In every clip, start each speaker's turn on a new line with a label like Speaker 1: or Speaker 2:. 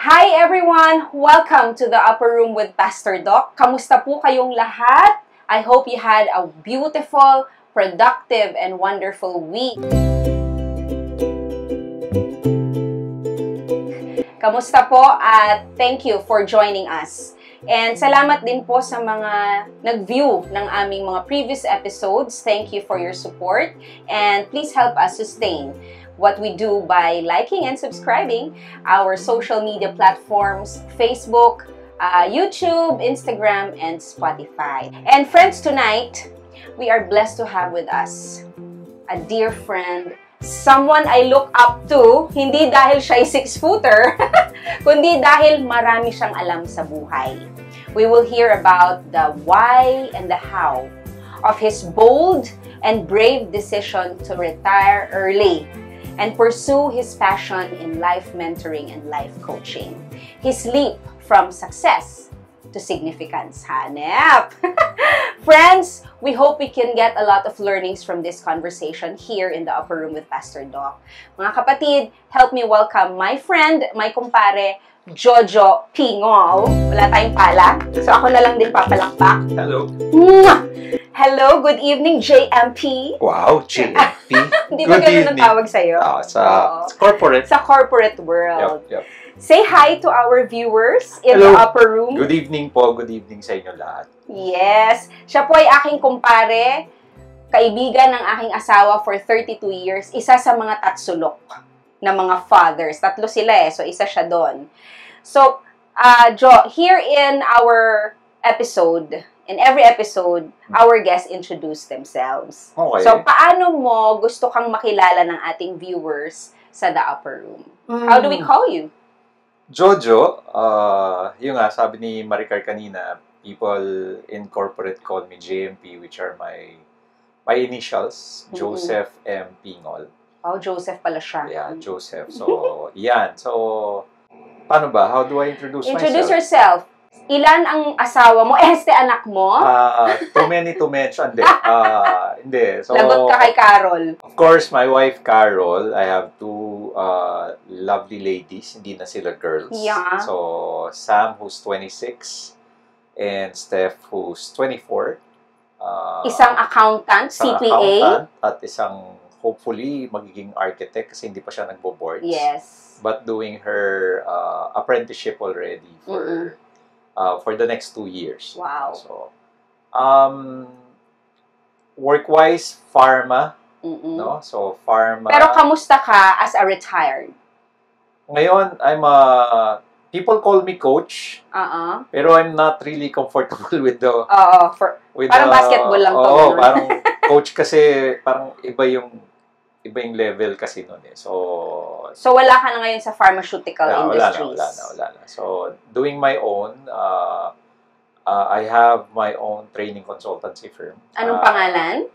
Speaker 1: Hi everyone! Welcome to the Upper Room with Pastor Doc. Kamusta po kayong lahat? I hope you had a beautiful, productive, and wonderful week. Kamusta po at thank you for joining us. And salamat din po sa mga nag-view ng aming mga previous episodes. Thank you for your support and please help us sustain what we do by liking and subscribing our social media platforms, Facebook, YouTube, Instagram, and Spotify. And friends, tonight, we are blessed to have with us a dear friend, someone I look up to, hindi dahil siya ay 6-footer, kundi dahil marami siyang alam sa buhay. We will hear about the why and the how of his bold and brave decision to retire early and pursue his passion in life mentoring and life coaching. His leap from success to significance. Hanep! Friends, we hope we can get a lot of learnings from this conversation here in the Upper Room with Pastor Doc. Mga kapatid, help me welcome my friend, my kumpare, Jojo Pingol. Wala tayong pala, so ako na lang din papalakpak.
Speaker 2: Hello.
Speaker 1: Mwah! Hello, good evening, JMP.
Speaker 2: Wow, JMP.
Speaker 1: Hindi ba ganun ang tawag sa'yo?
Speaker 2: Sa corporate.
Speaker 1: Sa corporate world.
Speaker 2: Yep.
Speaker 1: Say hi to our viewers in
Speaker 2: Hello.
Speaker 1: the Upper Room.
Speaker 2: Good evening po. Good evening sa inyo lahat.
Speaker 1: Yes. Siya po ay aking kumpare, kaibigan ng aking asawa for 32 years. Isa sa mga tatsulok na mga fathers. Tatlo sila so isa siya doon. So, Jo, here in our episode, in every episode, our guests introduce themselves.
Speaker 2: Okay.
Speaker 1: So, paano mo gusto kang makilala ng ating viewers sa The Upper Room? How do we call you?
Speaker 2: Jojo, yung nga, sabi ni Maricar kanina, people in corporate call me JMP, which are my initials, Joseph M. Pingol.
Speaker 1: Oh, Joseph pala siya.
Speaker 2: Yeah, Joseph. So, yan. So, paano ba? How do I introduce myself?
Speaker 1: Introduce yourself. Ilan ang asawa mo? Anak mo?
Speaker 2: Too many to mention. Hindi. So,
Speaker 1: Lagot ka kay Carol.
Speaker 2: of course, my wife, Carol. I have two lovely ladies. Hindi na sila girls.
Speaker 1: Yeah.
Speaker 2: So, Sam, who's 26, and Steph, who's 24.
Speaker 1: Isang accountant,
Speaker 2: Isang
Speaker 1: CPA.
Speaker 2: accountant at isang, hopefully, magiging architect kasi hindi pa siya nagbo-boards.
Speaker 1: Yes.
Speaker 2: But doing her apprenticeship already for the next 2 years.
Speaker 1: Wow.
Speaker 2: So, work-wise, pharma, no? So, pharma.
Speaker 1: Pero kamusta ka as a retired?
Speaker 2: Ngayon, people call me coach, pero I'm not really comfortable with the...
Speaker 1: Parang basketball lang to.
Speaker 2: Oo, parang coach kasi, parang iba yung level kasi nun eh.
Speaker 1: So, wala ka na ngayon sa pharmaceutical industries?
Speaker 2: Wala na. So, doing my own, I have my own training consultancy firm.
Speaker 1: Anong pangalan?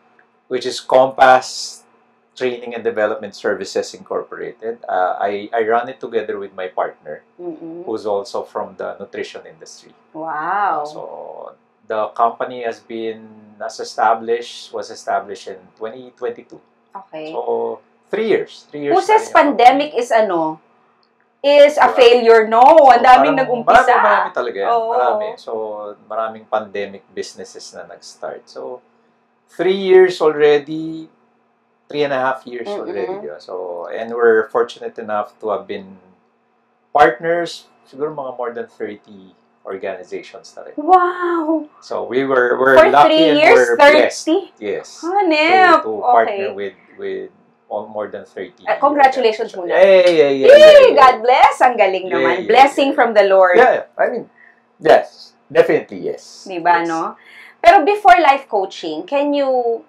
Speaker 2: Which is Compass Training and Development Services Incorporated. I run it together with my partner, who's also from the nutrition industry.
Speaker 1: Wow.
Speaker 2: So, the company was established in 2022.
Speaker 1: Okay.
Speaker 2: So, 3 years. 3 years.
Speaker 1: Who says pandemic is a failure? No, ang daming nag-umpisa.
Speaker 2: Marami talaga yan.
Speaker 1: Oo.
Speaker 2: Marami. So, maraming pandemic businesses na nag-start. So, 3 years already, 3.5 years already. So, and we're fortunate enough to have been partners, siguro mga more than 30 organizations na rin.
Speaker 1: Wow!
Speaker 2: So, we're
Speaker 1: For
Speaker 2: lucky
Speaker 1: 3 years,
Speaker 2: and we're blessed.
Speaker 1: 30?
Speaker 2: Yes.
Speaker 1: Hanep!
Speaker 2: To partner with more than 30.
Speaker 1: Congratulations muna.
Speaker 2: Hey,
Speaker 1: God bless! Ang galing naman. Blessing from the Lord.
Speaker 2: Yeah, I mean, yes. Definitely, yes.
Speaker 1: Diba,
Speaker 2: yes.
Speaker 1: no? Pero before life coaching, can you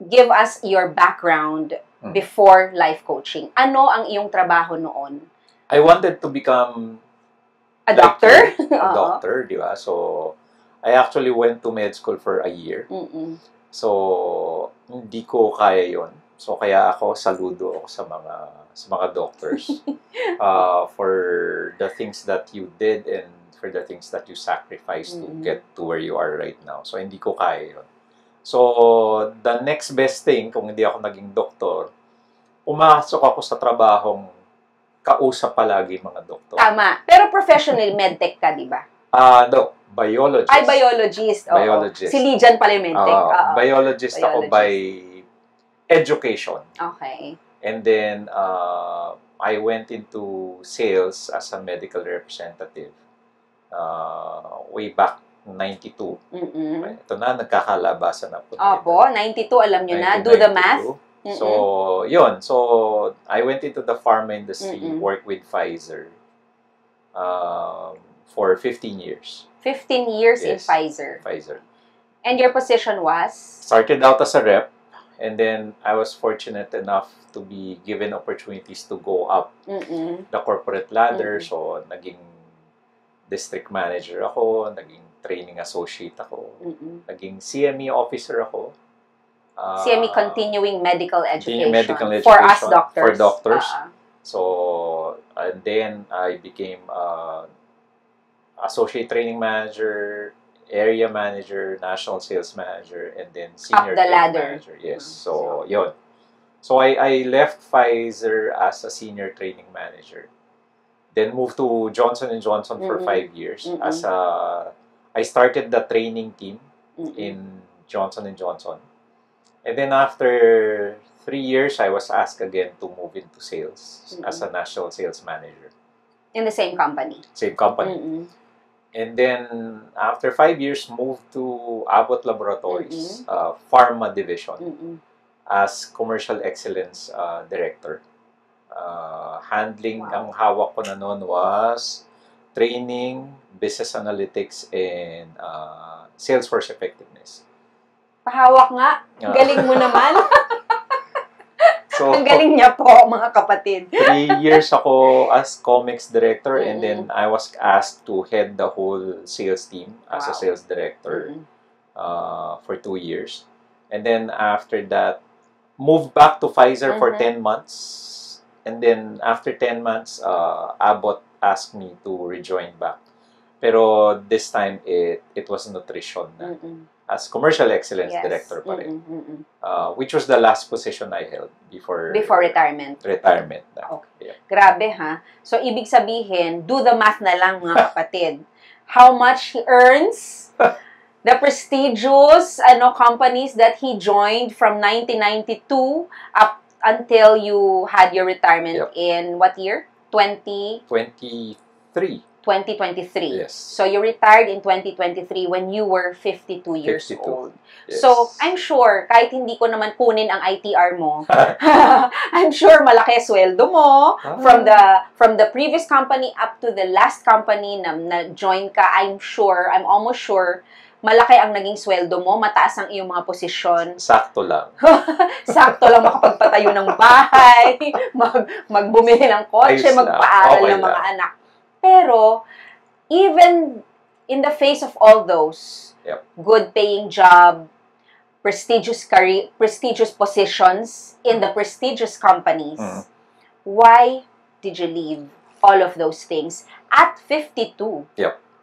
Speaker 1: give us your background before life coaching? Ano ang iyong trabaho noon?
Speaker 2: I wanted to become
Speaker 1: a doctor?
Speaker 2: A doctor, di ba? So, I actually went to med school for a year. So, hindi ko kaya yon. So, kaya ako, saludo ako sa mga doctors for the things that you did and for the things that you sacrificed to get to where you are right now. So, hindi ko kaya yon. So, the next best thing, kung hindi ako naging doktor, pumasok ako sa trabahong kausap palagi mga doktor.
Speaker 1: Tama. Pero professionally, medtech ka, di ba?
Speaker 2: No, biologist.
Speaker 1: Ay, biologist. Oo.
Speaker 2: Biologist.
Speaker 1: Si Lijan pala yung medtech.
Speaker 2: Biologist ako by education.
Speaker 1: Okay.
Speaker 2: And then, I went into sales as a medical representative way back 92. Ito na, nagkakalabasan na po.
Speaker 1: Opo, 92, alam nyo na. Do the math.
Speaker 2: So, yun. So, I went into the pharma industry, worked with Pfizer for 15 years.
Speaker 1: 15 years in Pfizer. And your position was?
Speaker 2: Started out as a rep, and then I was fortunate enough to be given opportunities to go up the corporate ladder. So, naging district manager ako, naging training associate ako, naging CME officer ako.
Speaker 1: CME, continuing medical education,
Speaker 2: education
Speaker 1: for us doctors.
Speaker 2: For doctors. So, and then I became associate training manager, area manager, national sales manager, and then senior
Speaker 1: up the ladder.
Speaker 2: Manager. Yes. So, yun. So, I left Pfizer as a senior training manager. Then moved to Johnson & Johnson for 5 years. I started the training team in Johnson & Johnson. And then after 3 years, I was asked again to move into sales as a national sales manager.
Speaker 1: In the same company?
Speaker 2: Same company. And then after 5 years, moved to Abbott Laboratories, pharma division, as commercial excellence director. Handling, ang hawak ko na noon was training, business analytics, and Salesforce effectiveness.
Speaker 1: Pahawak nga. Galing mo naman.
Speaker 2: So,
Speaker 1: ang galing niya po, mga kapatid.
Speaker 2: 3 years ako as comics director, and then I was asked to head the whole sales team as a sales director for 2 years. And then after that, moved back to Pfizer for 10 months. And then after 10 months, Abbott asked me to rejoin back. Pero this time, it was nutrition na. As commercial excellence director pa rin. Which was the last position I held before retirement. Retirement na.
Speaker 1: Okay. Yeah. Grabe ha. So, ibig sabihin, do the math na lang mga kapatid. How much he earns, the prestigious companies that he joined from 1992 up until you had your retirement in what year?
Speaker 2: 2023.
Speaker 1: 2023.
Speaker 2: Yes.
Speaker 1: So, you retired in 2023 when you were 52 years
Speaker 2: 52.
Speaker 1: old.
Speaker 2: Yes.
Speaker 1: So, I'm sure, kahit hindi ko naman kunin ang ITR mo, I'm sure malaki sweldo mo from the previous company up to the last company na join ka. I'm almost sure, malaki ang naging sweldo mo, mataas ang iyong mga posisyon.
Speaker 2: Sakto lang.
Speaker 1: Sakto lang makapagpatayo ng bahay, magbumili ng kotse, magpaaral ng mga anak. Pero, even in the face of all those, good paying job, prestigious career, prestigious positions in the prestigious companies, why did you leave all of those things at 52?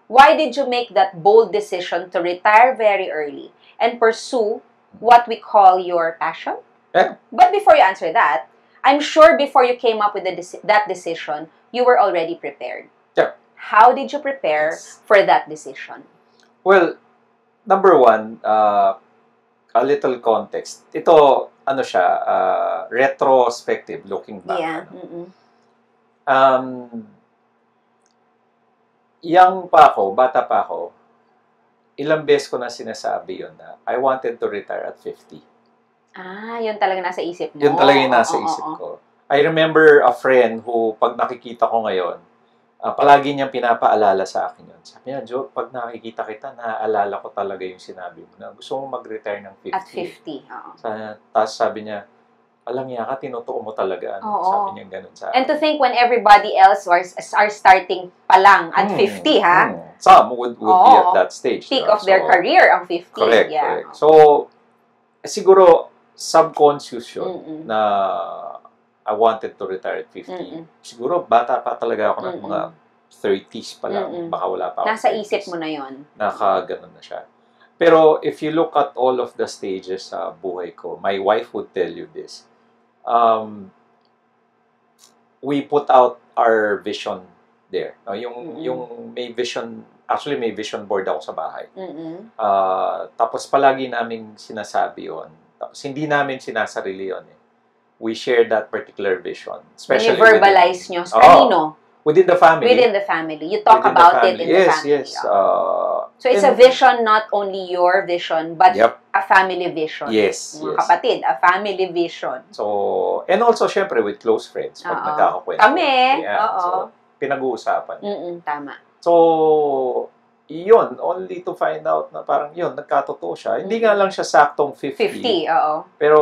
Speaker 1: Why did you make that bold decision to retire very early and pursue what we call your passion? But before you answer that, I'm sure before you came up with that decision, you were already prepared. How did you prepare for that decision?
Speaker 2: Well, number one, a little context. Ito, retrospective, looking back. Young pa ako, bata pa ako, ilang beses ko na sinasabi yun na I wanted to retire at 50.
Speaker 1: Yun talaga nasa isip mo.
Speaker 2: Yun talaga yung nasa isip ko. I remember a friend who, pag nakikita ko ngayon, palagi niyang pinapaalala sa akin yun. Sabi niya, Joe, pag nakikita kita, naaalala ko talaga yung sinabi mo na gusto mo mag-retire ng 50.
Speaker 1: At 50, oo.
Speaker 2: Tapos sabi niya, alam niya ka, tinutuo mo talaga. Sabi niya ganun sa akin.
Speaker 1: And to think when everybody else are starting pa lang at 50, ha?
Speaker 2: Some would be at that stage.
Speaker 1: Peak of their career ang 50.
Speaker 2: Correct, correct. So, siguro, subconscious yun na I wanted to retire at 50. Siguro, bata pa talaga ako ng mga 30s pa lang. Baka wala pa ako.
Speaker 1: Nasa isip mo na yun.
Speaker 2: Nakaganon na siya. Pero, if you look at all of the stages sa buhay ko, my wife would tell you this. we put out our vision there. No,
Speaker 1: Mm-mm.
Speaker 2: yung may vision, actually may vision board ako sa bahay.
Speaker 1: Mm-mm.
Speaker 2: Tapos palagi naming sinasabi yon. Tapos hindi namin sinasarili yon eh. We share that particular vision. Especially
Speaker 1: Verbalize nyo. Kanino?
Speaker 2: Within the family.
Speaker 1: Within the family. You talk about it in the family.
Speaker 2: Yes.
Speaker 1: So it's a vision, not only your vision, but
Speaker 2: Yep.
Speaker 1: a family vision.
Speaker 2: Yes.
Speaker 1: Mga kapatid, a family vision.
Speaker 2: So, and also, syempre, with close friends, pag nagkakakwento.
Speaker 1: Kami.
Speaker 2: So, pinag-uusapan.
Speaker 1: Tama.
Speaker 2: So, yun, only to find out na parang yun, nagkatotoo siya. Hindi nga lang siya saktong 50.
Speaker 1: 50, oo.
Speaker 2: Pero,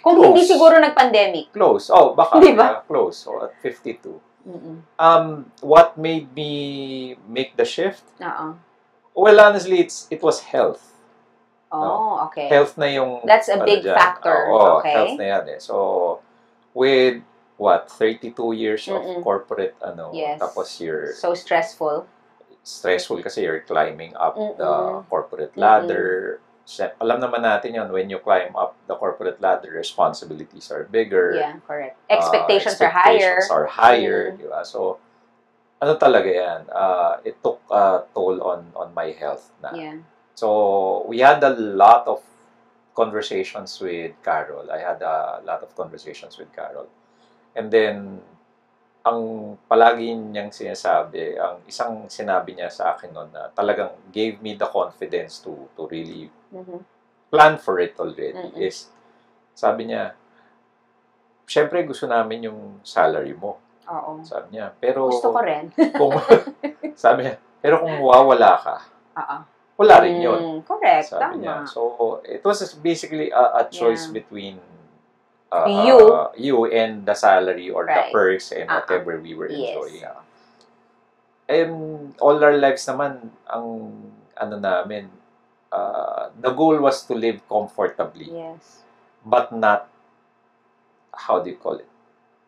Speaker 1: kung
Speaker 2: close.
Speaker 1: hindi siguro nag-pandemic.
Speaker 2: Close. Oh, baka.
Speaker 1: Diba?
Speaker 2: Close. So, at 52.
Speaker 1: Mm-mm.
Speaker 2: What made me make the shift? Well, honestly, it was health.
Speaker 1: Oh, okay.
Speaker 2: Health na yung...
Speaker 1: That's a big factor. Okay.
Speaker 2: Health na yan eh. So, with, 32 years of corporate,
Speaker 1: yes.
Speaker 2: Tapos you're...
Speaker 1: So stressful.
Speaker 2: Stressful kasi you're climbing up the corporate ladder. Alam naman natin yun, when you climb up the corporate ladder, responsibilities are bigger.
Speaker 1: Yeah, correct. Expectations are higher.
Speaker 2: Are higher, di ba? So, ano talaga yan? It took a toll on my health na.
Speaker 1: Yeah.
Speaker 2: So, we had a lot of conversations with Carol. I had a lot of conversations with Carol. And then, ang palagi niyang sinasabi, ang isang sinabi niya sa akin noon na talagang gave me the confidence to really plan for it already is, sabi niya, syempre gusto namin yung salary mo.
Speaker 1: Oo.
Speaker 2: Sabi niya, pero...
Speaker 1: Gusto ko rin.
Speaker 2: Sabi niya, pero kung mawawala ka, wala rin yun.
Speaker 1: Correct,
Speaker 2: sabi
Speaker 1: tama.
Speaker 2: niya. So, it was basically a choice between you and the salary or the perks and whatever we were enjoying. And all our lives naman, ang namin, the goal was to live comfortably.
Speaker 1: Yes.
Speaker 2: But not, how do you call it?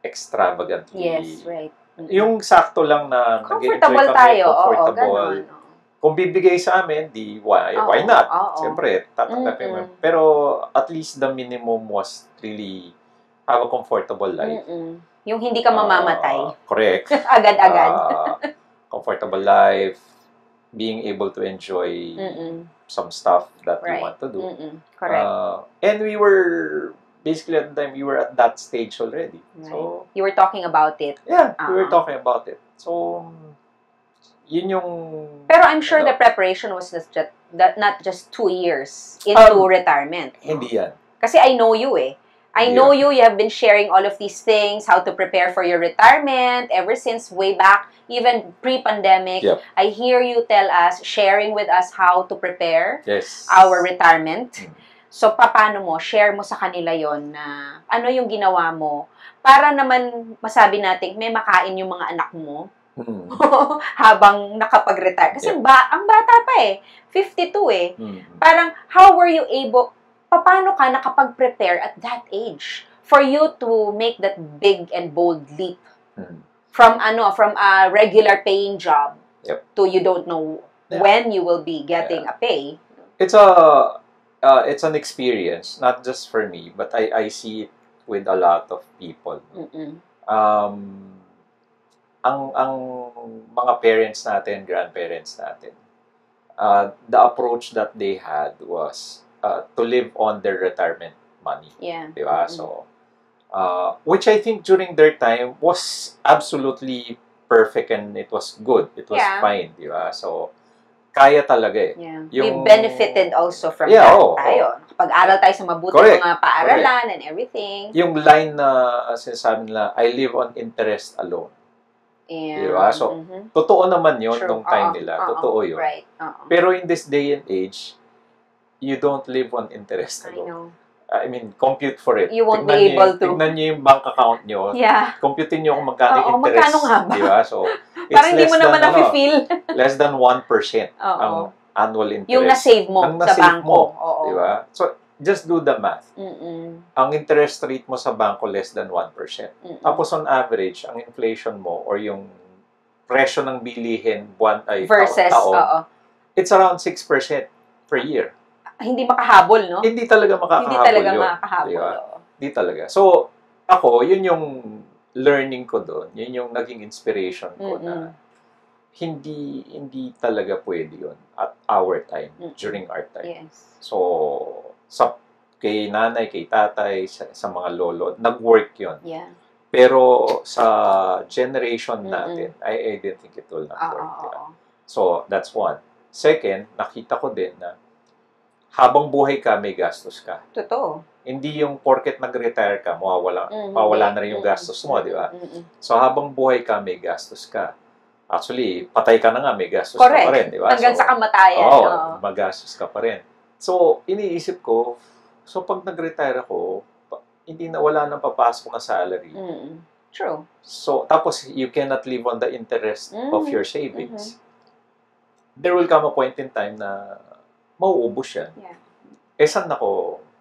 Speaker 2: Extravagantly.
Speaker 1: Yes, right.
Speaker 2: Yung sakto lang na
Speaker 1: comfortable tayo.
Speaker 2: Comfortable. Kung bibigay sa amin, why not? Siyempre, tatanggapin mo. Pero at least the minimum was really have a comfortable life.
Speaker 1: Yung hindi ka mamamatay.
Speaker 2: Correct.
Speaker 1: Agad-agad.
Speaker 2: Comfortable life, being able to enjoy some stuff that you want to do.
Speaker 1: Correct.
Speaker 2: And we were, basically at the time, we were at that stage already.
Speaker 1: Right.
Speaker 2: So,
Speaker 1: you were talking about it.
Speaker 2: Yeah, we were talking about it. So, yun yung...
Speaker 1: Pero I'm sure the preparation was not just 2 years into retirement.
Speaker 2: Hindi yan.
Speaker 1: Kasi I know you eh. I know you have been sharing all of these things, how to prepare for your retirement, ever since way back, even pre-pandemic.
Speaker 2: Yep.
Speaker 1: I hear you tell us, sharing with us how to prepare
Speaker 2: our
Speaker 1: retirement. So, paano mo? Share mo sa kanila yon na ano yung ginawa mo para naman masabi natin, may makain yung mga anak mo habang nakapag-retire. Kasi ang bata pa eh. 52 eh. Parang, how were you able, paano ka nakapag-prepare at that age for you to make that big and bold leap from a regular paying job to you don't know when you will be getting a pay? It's
Speaker 2: an experience, not just for me, but I see it with a lot of people. Ang mga parents natin, grandparents natin, the approach that they had was to live on their retirement money.
Speaker 1: Yeah.
Speaker 2: Diba? So, which I think during their time was absolutely perfect and it was good. It was fine. Diba? So, kaya talaga eh.
Speaker 1: Yeah. We benefited also from that tayo. Pag-aral tayo sa mabuti mga paaralan and everything.
Speaker 2: Yung line na sinasabi nila, I live on interest alone. Diba? So, totoo naman yun nung time nila. Totoo yun.
Speaker 1: Right.
Speaker 2: Pero in this day and age, you don't live on interest alone.
Speaker 1: I know.
Speaker 2: I mean, compute for it.
Speaker 1: You won't be able to.
Speaker 2: Tignan nyo yung bank account nyo.
Speaker 1: Yeah.
Speaker 2: Computein nyo kung magkano yung interest.
Speaker 1: Magkano nga ba?
Speaker 2: Diba? So, it's
Speaker 1: parang hindi mo naman na-feel.
Speaker 2: Less than 1% ang annual interest.
Speaker 1: Yung na-save mo sa bangko.
Speaker 2: Diba? So, just do the math. Ang interest rate mo sa bangko less than 1%. Tapos on average, ang inflation mo or yung presyo ng bilihin
Speaker 1: versus
Speaker 2: taon, it's around 6% per year.
Speaker 1: Hindi makahabol, no?
Speaker 2: Hindi talaga makakahabol.
Speaker 1: Diba? Hindi talaga. So,
Speaker 2: ako, yun learning ko doon, yun yung naging inspiration ko na hindi talaga pwede yun at our time, during our time.
Speaker 1: Yes.
Speaker 2: So, kay nanay, kay tatay, sa mga lolo, nag-work yun.
Speaker 1: Yeah.
Speaker 2: Pero sa generation natin, I didn't think it will not work. So, that's one. Second, nakita ko din na habang buhay ka, may gastos ka.
Speaker 1: Totoo.
Speaker 2: Hindi yung porket nag-retire ka, mawawala na rin yung gastos mo, di ba? So, habang buhay ka, may gastos ka. Actually, patay ka na nga, may gastos ka pa rin, di ba?
Speaker 1: Hanggang sa kamatayan.
Speaker 2: Magastos ka pa rin. So, iniisip ko, so pag nag-retire ako, wala nang papasok na salary.
Speaker 1: True.
Speaker 2: So, tapos, you cannot live on the interest of your savings. There will come a point in time na mauubos yan. Yeah.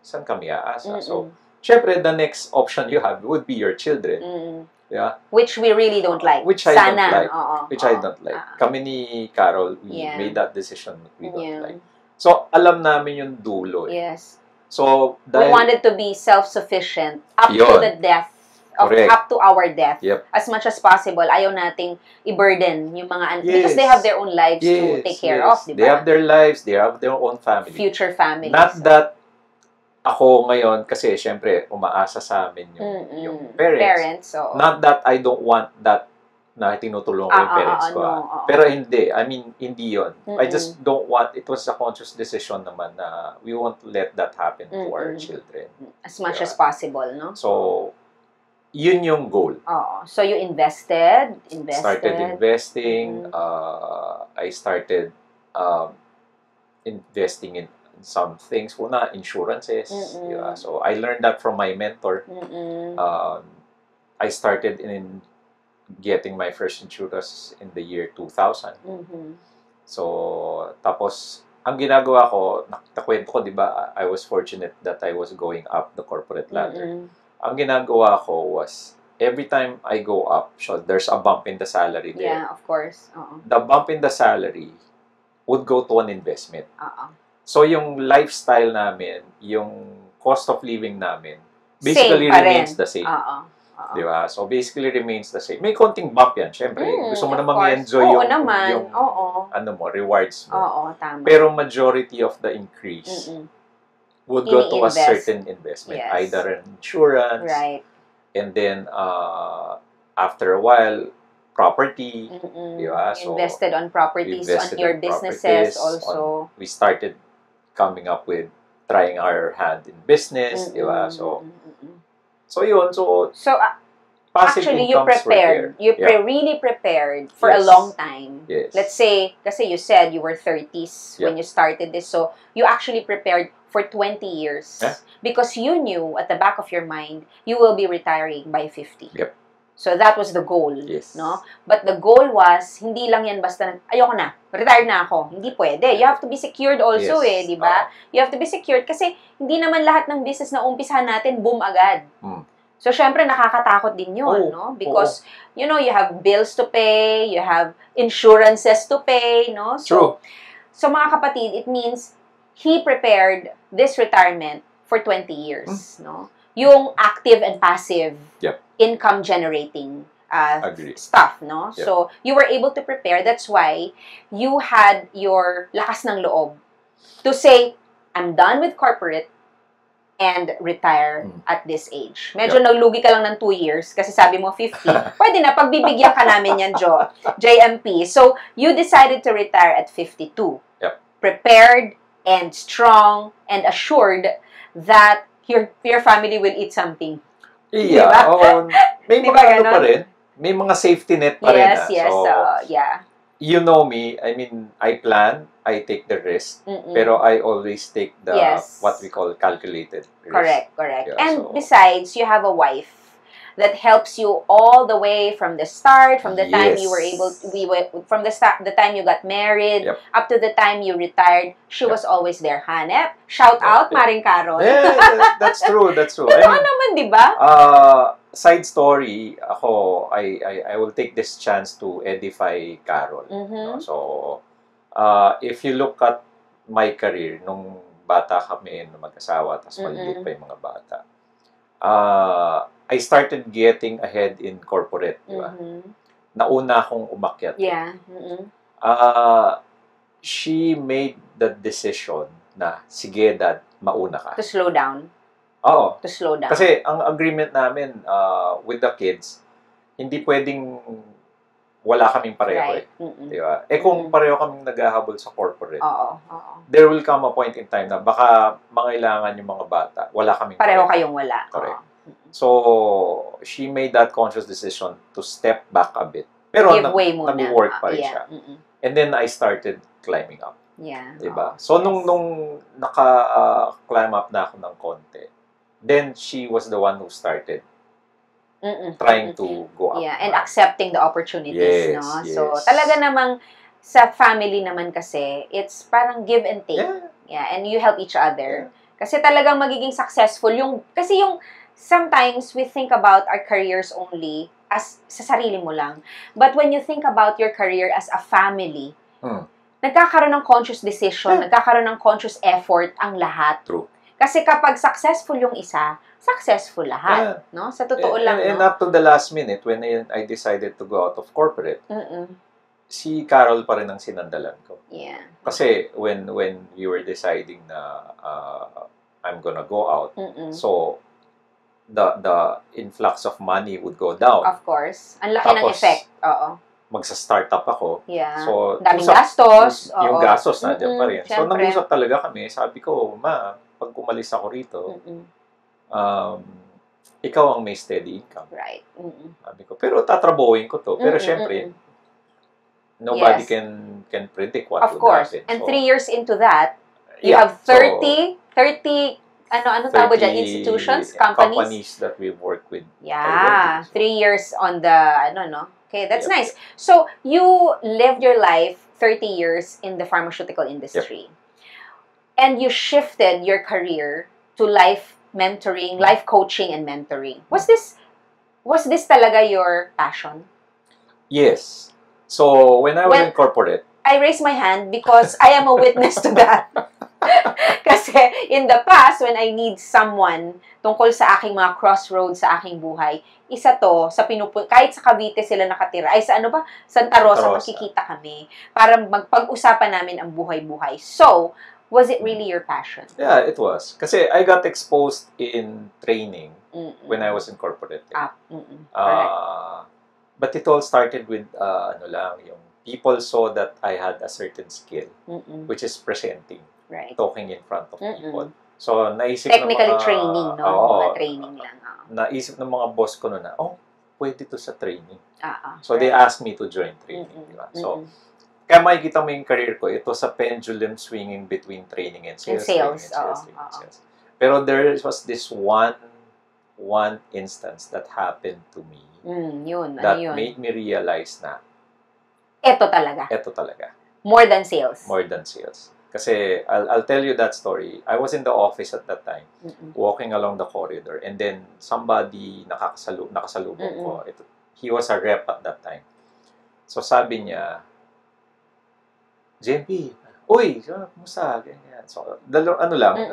Speaker 2: Saan kami aasa? So, syempre, the next option you have would be your children. Yeah?
Speaker 1: Which we really don't like.
Speaker 2: Which I don't like. I don't like. Kami ni Carol, we made that decision that we don't like. So, alam namin yung dulo.
Speaker 1: Yes.
Speaker 2: So,
Speaker 1: we wanted to be self-sufficient up to the death. Up to our death. As much as possible. Ayaw nating i-burden yung mga because they have their own lives to take care of, diba?
Speaker 2: They have their lives, they have their own family.
Speaker 1: Future families.
Speaker 2: Not that ako ngayon, kasi syempre, umaasa sa amin yung parents. Not that I don't want that na tinutulungan ko yung parents ko. Pero hindi. I mean, hindi yun. I just don't want, it was a conscious decision naman na we won't let that happen to our children.
Speaker 1: As much as possible, no?
Speaker 2: So, yun yung goal.
Speaker 1: So, you invested.
Speaker 2: Started investing. I started investing in some things. Una, insurances. So, I learned that from my mentor. I started in getting my first insurance in the year 2000. So, tapos, ang ginagawa ko, nakwento ko, di ba, I was fortunate that I was going up the corporate ladder. Ang ginagawa ko was, every time I go up, so there's a bump in the salary there.
Speaker 1: Yeah, of course.
Speaker 2: The bump in the salary would go to an investment. So, yung lifestyle namin, yung cost of living namin, basically remains the same. Di ba? So, basically remains the same. May konting bump yan, syempre. Gusto mo namang i-enjoy yung rewards mo.
Speaker 1: Tama.
Speaker 2: Pero majority of the increase would go to a certain investment. Either an insurance, and then, after a while, property. Di ba? So,
Speaker 1: invested on properties, on your businesses also.
Speaker 2: We started coming up with trying our hand in business, di ba? So yun, so
Speaker 1: actually you prepared. You really prepared for a long time. Let's say, kasi you said you were 30s when you started this, so you actually prepared for 20 years. Because you knew at the back of your mind, you will be retiring by 50. So that was the goal, no? But the goal was, hindi lang yan basta, ayoko na, retired na ako. Hindi pwede. You have to be secured also di ba? You have to be secured kasi hindi naman lahat ng business na umpisahan natin, boom agad. So, syempre, nakakatakot din yun, no? Because, you know, you have bills to pay, you have insurances to pay, no? So, mga kapatid, it means he prepared this retirement for 20 years, no? Yung active and passive income generating stuff, no? So, you were able to prepare. That's why you had your lakas ng loob to say, I'm done with corporate and retire at this age. Medyo naglugi ka lang ng 2 years kasi sabi mo 50. Pwede na, pagbibigyan ka namin yan, JMP. So, you decided to retire at 52. Prepared and strong and assured that your family will eat something.
Speaker 2: May mga pa rin. May mga safety net pa rin. You know me, I mean, I plan, I take the risk, pero I always take the, what we call calculated risk.
Speaker 1: Correct. And besides, you have a wife that helps you all the way from the start, from the time you were from the time you got married, up to the time you retired, she was always there. Hanep, shout out, Maring Carol.
Speaker 2: That's true.
Speaker 1: Totoo naman, di ba?
Speaker 2: Side story, ako, I will take this chance to edify Carol. No? So, if you look at my career, nung bata kami, nung mag-asawa, tapos maliliit pa yung mga bata, I started getting ahead in corporate, di ba? Nauna akong umakyat.
Speaker 1: Yeah.
Speaker 2: She made the decision na, sige dad, mauna ka.
Speaker 1: To slow down.
Speaker 2: Oo.
Speaker 1: To slow down.
Speaker 2: Kasi ang agreement namin with the kids, hindi pwedeng wala kaming pareho.
Speaker 1: Right.
Speaker 2: Di ba? Kung pareho kaming naghahabol sa corporate,
Speaker 1: there
Speaker 2: will come a point in time na baka mangailangan yung mga bata, wala kaming
Speaker 1: pareho kayong wala.
Speaker 2: Correct. So, she made that conscious decision to step back a bit. Pero nag-work pa rin siya. And then, I started climbing up.
Speaker 1: Yeah.
Speaker 2: Diba? So, nung naka-climb up na ako ng konti, then she was the one who started trying to go up.
Speaker 1: Yeah, and accepting the opportunities,
Speaker 2: yes,
Speaker 1: no?
Speaker 2: Yes.
Speaker 1: So, talaga namang sa family naman kasi, it's parang give and take. Yeah, and you help each other. Kasi talagang magiging successful kasi sometimes we think about our careers only as sa sarili mo lang. But when you think about your career as a family, nagkakaroon ng conscious decision, nagkakaroon ng conscious effort ang lahat.
Speaker 2: True.
Speaker 1: Kasi kapag successful yung isa, successful lahat, no? Sa totoo lang,
Speaker 2: and up to the last minute, when I decided to go out of corporate, si Carol pa rin ang sinandalan ko.
Speaker 1: Yeah.
Speaker 2: Kasi when you were deciding na I'm gonna go out, so the influx of money would go down.
Speaker 1: Of course. Ang laki ng effect. Oo.
Speaker 2: Magsa-startup ako.
Speaker 1: Yeah.
Speaker 2: So,
Speaker 1: daming gastos.
Speaker 2: Yung gastos nandiyan pa rin. So,
Speaker 1: syempre.
Speaker 2: nag-usap talaga kami. Sabi ko, ma, pag umalis ako rito, ikaw ang may steady income.
Speaker 1: Right.
Speaker 2: Sabi ko, pero tatrabuhin ko to. Pero syempre, nobody can predict what
Speaker 1: of
Speaker 2: will
Speaker 1: course.
Speaker 2: happen.
Speaker 1: And 3 years into that, you have 30, ano tawag dyan? Institutions,
Speaker 2: companies that we've worked with.
Speaker 1: Yeah. 3 years on the, Okay, that's nice. So, you lived your life 30 years in the pharmaceutical industry. And you shifted your career to life mentoring, life coaching, and mentoring. Was this talaga your passion?
Speaker 2: Yes. So, when I was in corporate,
Speaker 1: I raised my hand because I am a witness to that. Kasi in the past, when I need someone tungkol sa aking mga crossroads sa aking buhay, isa to, kahit sa Cavite sila nakatira, ay sa Santa Rosa, makikita kami para magpag-usapan namin ang buhay-buhay. So, was it really your passion?
Speaker 2: Yeah, it was. Kasi I got exposed in training when I was in corporate. But it all started with, yung people saw that I had a certain skill, which is presenting, talking in front of people. So, naisip
Speaker 1: technically training, no? Mga training lang.
Speaker 2: Naisip ng mga boss ko na, pwede to sa training. So, they asked me to join training. Diba? So, kaya makikita mo yung career ko, ito sa pendulum swinging between training and sales. Sales. Pero there was this one instance that happened to me that made me realize na
Speaker 1: Ito talaga. More than sales.
Speaker 2: More than sales. Kasi I'll tell you that story. I was in the office at that time, walking along the corridor, and then somebody nakasalubong ko. He was a rep at that time. So sabi niya, JMP, uy, kumusta? Ganyan. So,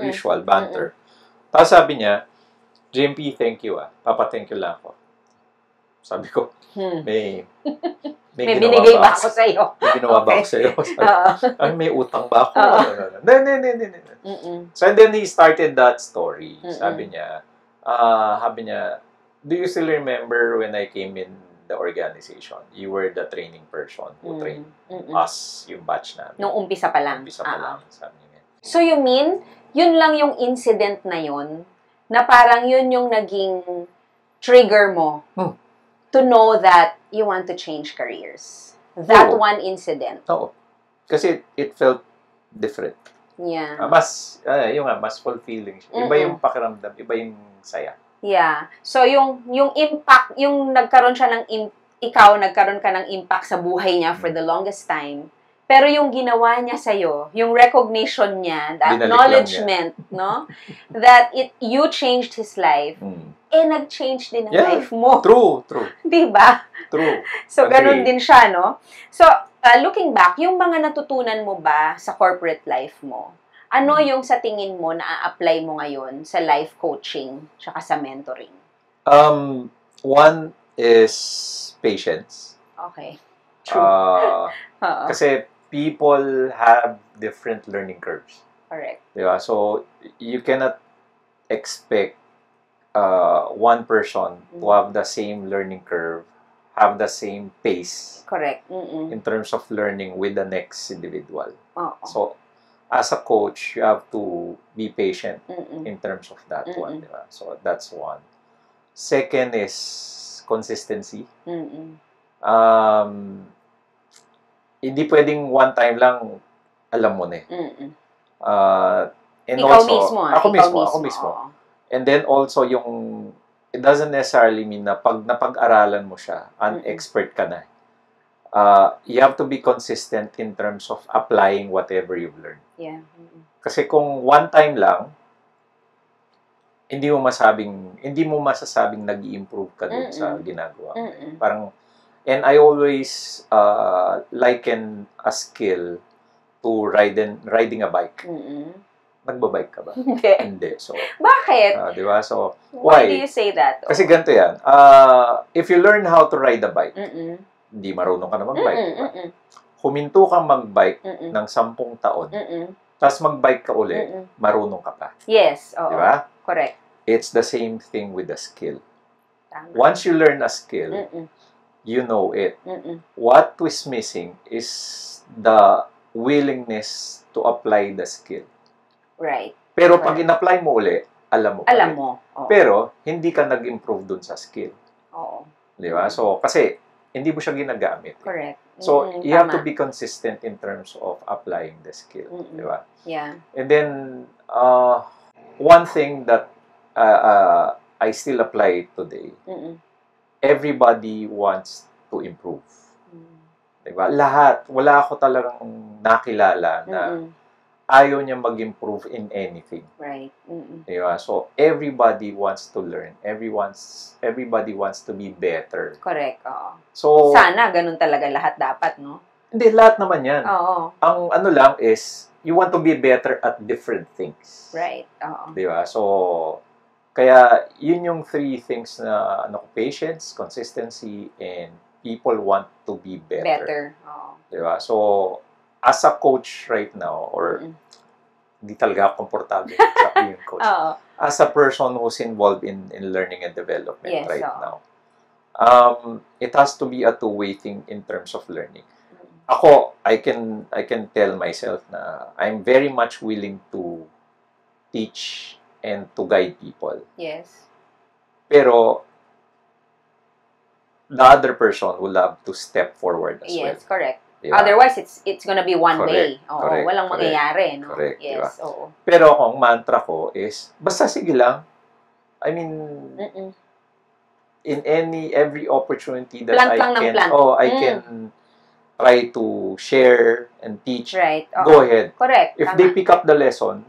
Speaker 2: usual, banter. Tapos sabi niya, JMP, thank you Papa-thank you lang ako. Sabi ko, may
Speaker 1: binigay ba ako sa'yo?
Speaker 2: May ginawa ba ako sa'yo? Ay, may utang ba ako? So, and then he started that story. Sabi niya, do you still remember when I came in the organization? You were the training person who trained us, yung batch namin.
Speaker 1: Nung umpisa pa lang.
Speaker 2: Sabi niya.
Speaker 1: So, you mean, yun lang yung incident na yun, na parang yun yung naging trigger mo to know that you want to change careers. That one incident.
Speaker 2: Oo. Kasi it felt different.
Speaker 1: Yeah.
Speaker 2: Mas fulfilling siya. Iba yung pakiramdam, iba yung saya.
Speaker 1: Yeah. So, yung impact, yung nagkaroon ka ng impact sa buhay niya for the longest time. Pero yung ginawa niya sa'yo, yung recognition niya, the acknowledgement, no? That you changed his life, nag-change din ang life mo.
Speaker 2: True.
Speaker 1: Diba?
Speaker 2: True.
Speaker 1: So, ganun din siya, no? So, looking back, yung mga natutunan mo ba sa corporate life mo, ano yung sa tingin mo na a-apply mo ngayon sa life coaching tsaka sa mentoring?
Speaker 2: One is patience.
Speaker 1: Okay. True.
Speaker 2: Kasi people have different learning curves.
Speaker 1: Correct.
Speaker 2: Diba? So, you cannot expect one person to have the same learning curve, have the same pace.
Speaker 1: Correct.
Speaker 2: In terms of learning with the next individual.
Speaker 1: So,
Speaker 2: as a coach, you have to be patient in terms of that one. Diba? So, that's one. Second is consistency. Hindi pwedeng one time lang alam mo na eh. And
Speaker 1: ikaw
Speaker 2: also,
Speaker 1: mismo.
Speaker 2: Ako mismo. And then also yung, it doesn't necessarily mean na pag napag-aralan mo siya, an expert ka na. You have to be consistent in terms of applying whatever you've learned.
Speaker 1: Yeah.
Speaker 2: Kasi kung one time lang, hindi mo masasabing nag-i-improve ka dun sa ginagawa. Parang, and I always liken a skill to riding a bike. Nagbabike ka ba? Hindi. So,
Speaker 1: bakit?
Speaker 2: Diba? So,
Speaker 1: why do you say that?
Speaker 2: Kasi ganito yan. If you learn how to ride a bike, hindi marunong ka na mag-bike. Diba? Huminto kang mag-bike ng 10 taon, tapos mag-bike ka uli, marunong ka pa.
Speaker 1: Yes.
Speaker 2: Diba?
Speaker 1: Correct.
Speaker 2: It's the same thing with the skill. Once you learn a skill, you know it. What is missing is the willingness to apply the skill.
Speaker 1: Right.
Speaker 2: Pero pag in-apply mo uli, alam mo.
Speaker 1: Oo.
Speaker 2: Pero, hindi ka nag-improve dun sa skill.
Speaker 1: Oo.
Speaker 2: Di ba? So, kasi, hindi mo siya ginagamit.
Speaker 1: Correct.
Speaker 2: So, you have to be consistent in terms of applying the skill. Di ba?
Speaker 1: Yeah.
Speaker 2: And then, one thing that I still apply today, everybody wants to improve. Diba? Lahat. Wala ako talagang nakilala na ayaw niya mag-improve in anything.
Speaker 1: Right.
Speaker 2: Diba? So, everybody wants to learn. Everybody wants to be better.
Speaker 1: Correct. Oo.
Speaker 2: So,
Speaker 1: sana ganun talaga lahat dapat, no?
Speaker 2: Hindi, lahat naman yan.
Speaker 1: Oo.
Speaker 2: Ang ano lang is, you want to be better at different things.
Speaker 1: Right. Oo.
Speaker 2: Diba? So, kaya, yun yung 3 things na, patience, consistency, and people want to be better.
Speaker 1: Oo.
Speaker 2: Diba? So, as a coach right now, or hindi talaga komportable sa yung coach. As a person who's involved in learning and development now, it has to be a two-way thing in terms of learning. Ako, I can tell myself na I'm very much willing to teach and to guide people.
Speaker 1: Yes.
Speaker 2: Pero, the other person will have to step forward as well.
Speaker 1: Yes, correct.
Speaker 2: Diba?
Speaker 1: Otherwise, it's gonna be one way. Oo,
Speaker 2: correct,
Speaker 1: walang mangyayari, no?
Speaker 2: Correct,
Speaker 1: yes,
Speaker 2: diba?
Speaker 1: oo.
Speaker 2: Pero ang mantra ko is, basta sige lang. I mean, in every opportunity that
Speaker 1: plant
Speaker 2: I can try to share and teach,
Speaker 1: right.
Speaker 2: Go ahead.
Speaker 1: Correct.
Speaker 2: If they pick up the lesson,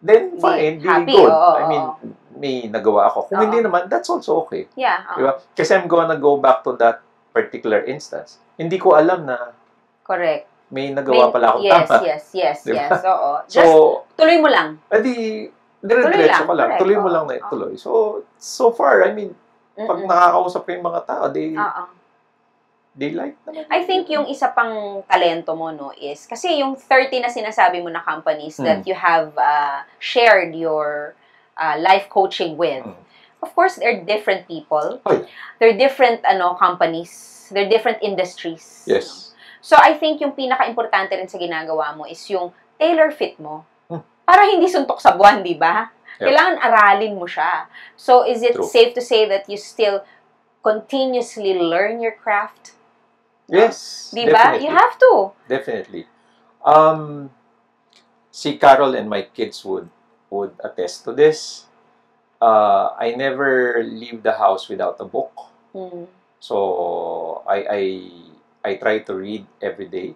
Speaker 2: then fine,
Speaker 1: happy,
Speaker 2: good.
Speaker 1: I
Speaker 2: mean, may nagawa ako. Kung hindi naman, that's also okay.
Speaker 1: Yeah.
Speaker 2: Diba? Kasi I'm gonna go back to that particular instance. Hindi ko alam na
Speaker 1: correct.
Speaker 2: May nagawa pala akong tama.
Speaker 1: Yes.
Speaker 2: Diba?
Speaker 1: Oo. Just tuloy mo lang.
Speaker 2: Dire-diretso ka lang. Tuloy mo lang na ituloy. So far, I mean, pag nakakausap ko yung mga tao, they like naman.
Speaker 1: I think yung isa pang talento mo, no, is, kasi yung 30 na sinasabi mo na companies that you have shared your life coaching with, of course, they're different people. They're different companies. They're different industries.
Speaker 2: Yes.
Speaker 1: So, I think yung pinaka-importante rin sa ginagawa mo is yung tailor fit mo. Para hindi suntok sa buwan, di ba? Yep. Kailangan aralin mo siya. So, is it safe to say that you still continuously learn your craft?
Speaker 2: Yes.
Speaker 1: Di ba? You have to.
Speaker 2: Definitely. Si Carol and my kids would attest to this. I never leave the house without a book. So, I try to read every day.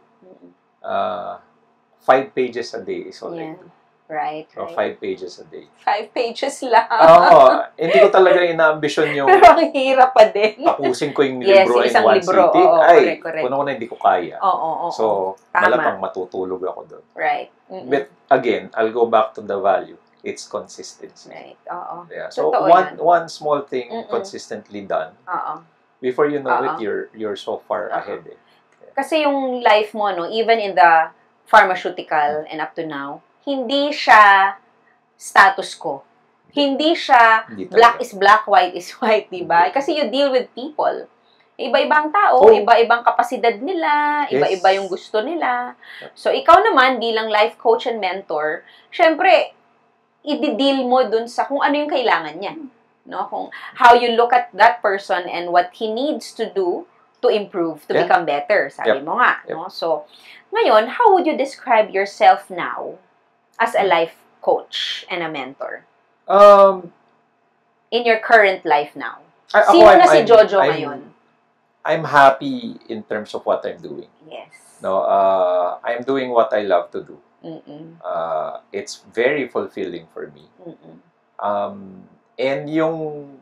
Speaker 2: 5 pages a day is all I do.
Speaker 1: Right.
Speaker 2: So, 5 pages a day.
Speaker 1: 5 pages lang.
Speaker 2: Oo. Hindi ko talaga ina-ambisyon yung
Speaker 1: pero ang hirap pa din.
Speaker 2: Tapusin ko yung libro in one
Speaker 1: libro.
Speaker 2: sitting.
Speaker 1: Correct.
Speaker 2: Puno ko na hindi ko kaya.
Speaker 1: Oo.
Speaker 2: So, malamang matutulog ako doon.
Speaker 1: Right.
Speaker 2: But again, I'll go back to the value. it's consistency.
Speaker 1: Right. Oo.
Speaker 2: Yeah. So
Speaker 1: Totoo yan.
Speaker 2: one small thing
Speaker 1: Mm-mm.
Speaker 2: consistently done,
Speaker 1: Oo.
Speaker 2: before you know
Speaker 1: Oo.
Speaker 2: it, you're so far ahead. Eh.
Speaker 1: Kasi yung life mo, no, even in the pharmaceutical and up to now, hindi siya status quo. Hindi siya
Speaker 2: Hindi
Speaker 1: black
Speaker 2: talaga.
Speaker 1: is black, white is white, di ba?
Speaker 2: Hindi.
Speaker 1: Kasi you deal with people. Iba-ibang tao,
Speaker 2: Oh.
Speaker 1: iba-ibang kapasidad nila,
Speaker 2: Yes.
Speaker 1: iba-iba yung gusto nila. So, ikaw naman, bilang life coach and mentor, syempre, i-deal mo dun sa kung ano yung kailangan niya. No? Kung how you look at that person and what he needs to do to improve, to
Speaker 2: Yeah.
Speaker 1: become better. Sabi
Speaker 2: Yep.
Speaker 1: mo nga.
Speaker 2: Yep.
Speaker 1: No? So, ngayon, how would you describe yourself now as a life coach and a mentor? In your current life now? Sino na si Jojo ngayon?
Speaker 2: I'm happy in terms of what I'm doing.
Speaker 1: Yes.
Speaker 2: No, I'm doing what I love to do.
Speaker 1: Mm-mm.
Speaker 2: It's very fulfilling for me.
Speaker 1: Mm-mm.
Speaker 2: And yung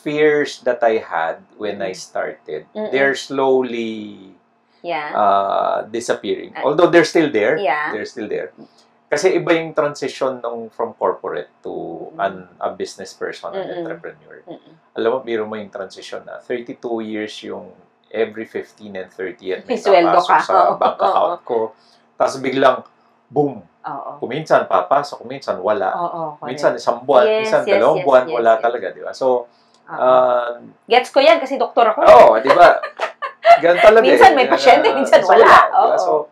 Speaker 2: fears that I had when I started, they're slowly disappearing. Although they're still there.
Speaker 1: Yeah.
Speaker 2: They're still there. Kasi iba yung transition from corporate to a business person, an entrepreneur. Alam mo, biro mo yung transition na 32 years yung every 15 and 30th may papasok sa bank account ko. Tapos biglang, boom! Kuminsan papasok, kuminsan wala. Minsan isang buwan, minsan dalawang buwan, wala talaga, di ba? So,
Speaker 1: gets ko yan kasi doktor ako.
Speaker 2: Oo, di ba? Ganun talaga.
Speaker 1: Minsan may pasyente, minsan wala.
Speaker 2: Diba? So,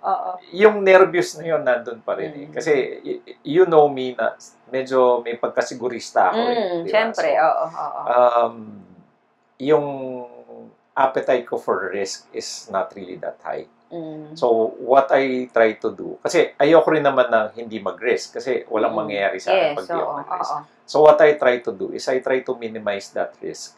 Speaker 2: yung nervous na yun nandun pa rin eh. Kasi, you know me na medyo may pagkasigurista ako eh. Diba?
Speaker 1: Siyempre,
Speaker 2: so, yung appetite ko for risk is not really that high. So, what I try to do, kasi ayoko rin naman na hindi mag-risk kasi walang mangyayari sa akin pag di ako mag-risk. So, what I try to do is I try to minimize that risk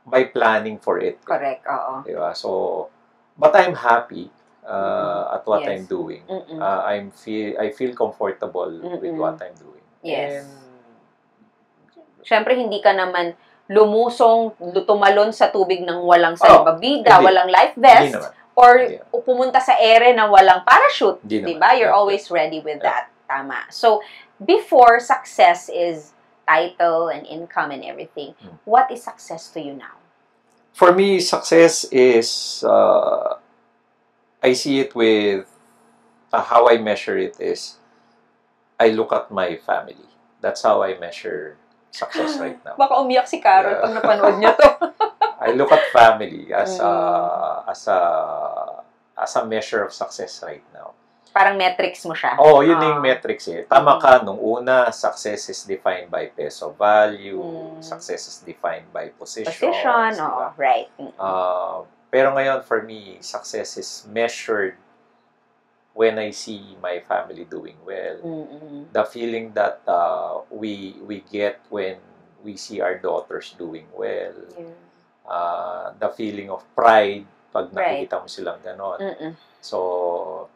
Speaker 2: by planning for it.
Speaker 1: Correct,
Speaker 2: Diba? So, but I'm happy at what I'm doing. I feel comfortable with what I'm doing.
Speaker 1: Yes. And, syempre, hindi ka naman lumusong, tumalon sa tubig ng walang salbabida, walang life vest, or pumunta sa ere na walang parachute. Diba? You're always ready with that. Tama. So, before success is title and income and everything, what is success to you now?
Speaker 2: For me, success is, I see it with, how I measure it is, I look at my family. That's how I measure success right now.
Speaker 1: Baka umiyak si Carol pag napanood niya to.
Speaker 2: I look at family as a measure of success right now.
Speaker 1: Parang metrics mo siya.
Speaker 2: Yun yung metrics eh. Tama ka, nung una, success is defined by peso value, success is defined by position.
Speaker 1: Diba? Right.
Speaker 2: Pero ngayon, for me, success is measured when I see my family doing well. The feeling that we get when we see our daughters doing well. The feeling of pride pag nakikita mo silang ganon. So,